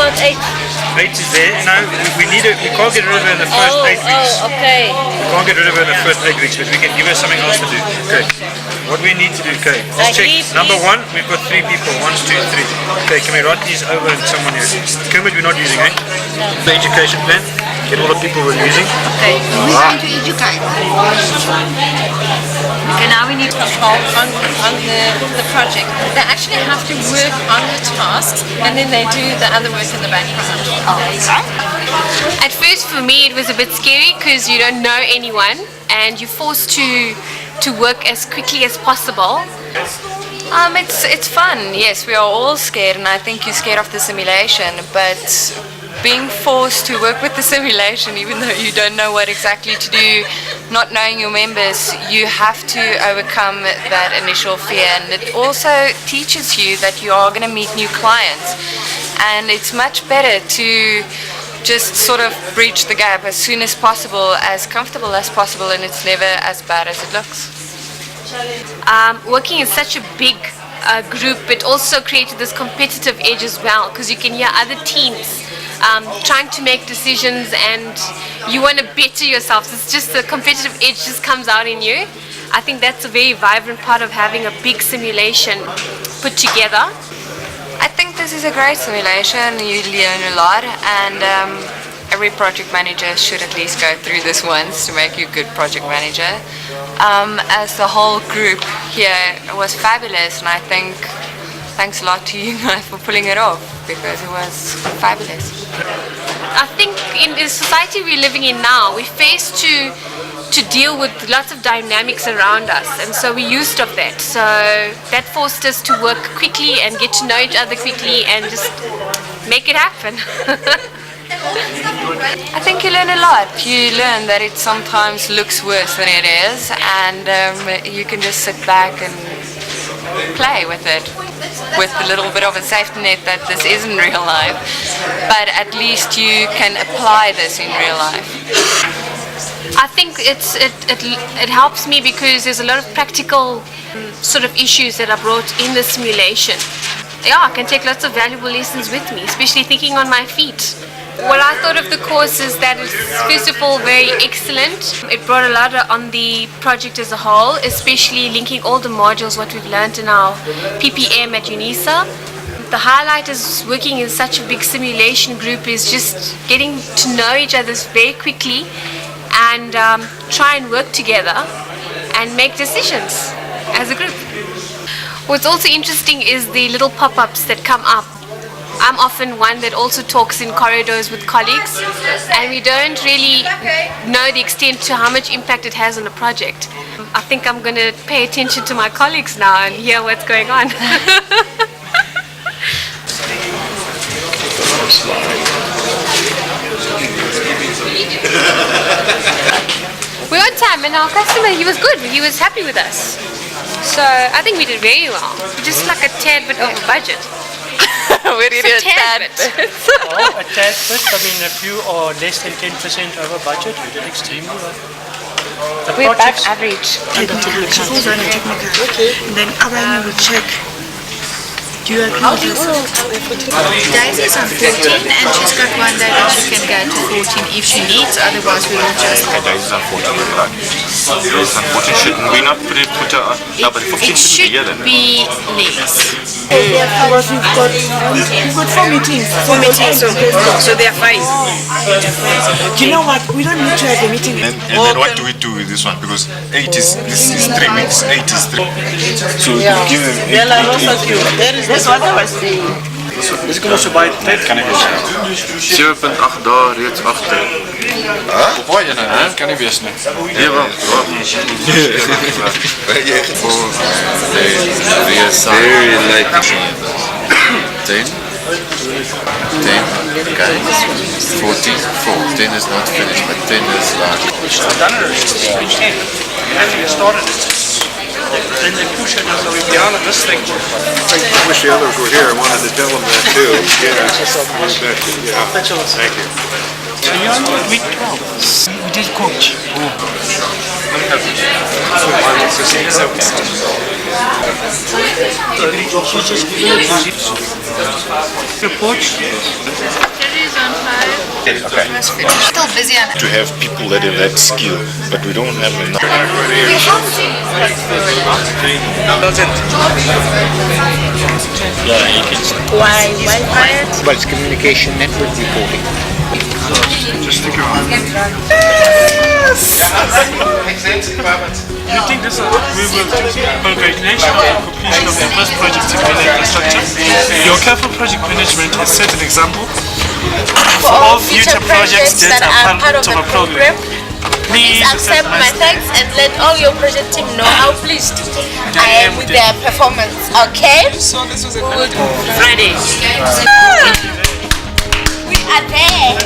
about 8? 8 is there. No, we need it. We can't get rid of her in the first 8 weeks. Oh, okay. We can't get rid of her in the first 8 weeks, but we can give her something else to do. Okay. What we need to do, okay. Let's check. Number 1, we've got 3 people. 1, 2, 3. Okay, can we write these over and someone here? Kermit we're not using, eh? No. The education plan. Get all the people we're using. Okay. We're going to educate. Okay, now we need control on the project. They actually have to work on the tasks and then they do the other work in the background. At first for me it was a bit scary because you don't know anyone and you're forced to work as quickly as possible. It's fun. Yes, we are all scared, and I think you're scared of the simulation, but being forced to work with the simulation, even though you don't know what exactly to do, not knowing your members, you have to overcome that initial fear. And it also teaches you that you are going to meet new clients, and it's much better to just sort of breach the gap as soon as possible, as comfortable as possible, and it's never as bad as it looks. Working in such a big group, it also created this competitive edge as well, because you can hear other teams trying to make decisions and you want to better yourself. It's just the competitive edge just comes out in you. I think that's a very vibrant part of having a big simulation put together. I think this is a great simulation. You learn a lot, and every project manager should at least go through this once to make you a good project manager. As the whole group here was fabulous, and I think thanks a lot to you guys for pulling it off, because it was fabulous. I think in the society we're living in now, we're faced to deal with lots of dynamics around us, and so we're used of that. So that forced us to work quickly and get to know each other quickly and just make it happen. I think you learn a lot. You learn that it sometimes looks worse than it is, and you can just sit back and play with it, with a little bit of a safety net that this isn't real life, but at least you can apply this in real life. I think it helps me because there's a lot of practical sort of issues that are brought in the simulation. Yeah, I can take lots of valuable lessons with me, especially thinking on my feet. What I thought of the course is that it's first of all very excellent. It brought a lot on the project as a whole, especially linking all the modules, what we've learned in our PPM at UNISA. The highlight is working in such a big simulation group is just getting to know each other very quickly and try and work together and make decisions as a group. What's also interesting is the little pop-ups that come up. I'm often one that also talks in corridors with colleagues, and we don't really know the extent to how much impact it has on the project. I think I'm going to pay attention to my colleagues now and hear what's going on. We're on time, and our customer, he was good. He was happy with us. So I think we did very well. Just like a tad bit over budget. We're really a tad bit. Oh, a tad bit. I mean, if you are less than 10% over budget, you did extremely well. We're back average. She falls on a technical. And then Abraham will check. Do you agree with this? Daisy's on 14, and she's got one day that she can go to 14 if she needs, otherwise we will just... Okay, Daisy's on 14, right? Daisy's on 14, shouldn't we not put her on? No, but 15 should be here then. Be less. Because we've got 4 meetings. 4 meetings, so they are 5. Do you know what? We don't need to have a meeting. And then what do we do with this one? Because 8 is, this is 3 weeks, 8 is 3. So give them 8 That's what I was saying. Dus ik kom zo bij de tijd, kan ik dus. 7.8 dae reeds agter. Op waar jy nou, hè? Kan nie wees nie. Nee, wag. Very late. 10. 10. Okay. 14. 4. 10 is not finished, but 10 is large. I've done it already. You have to get started. Then they push it until we get on this thing. I wish the others were here. I wanted to tell them that too. Yeah, thank you. Week 12. We did coach. Report. Okay. Still busy on it. To have people that have that skill, but we don't have enough. Why quiet? Well, it's communication network reporting. Just stick around. You think this we will congratulation on the completion of the first project in infrastructure. Your careful project management has set an example for all future projects that are part of a program. Please accept my thanks and let all your project team know how pleased I am with their performance. Okay? Friday. We are there.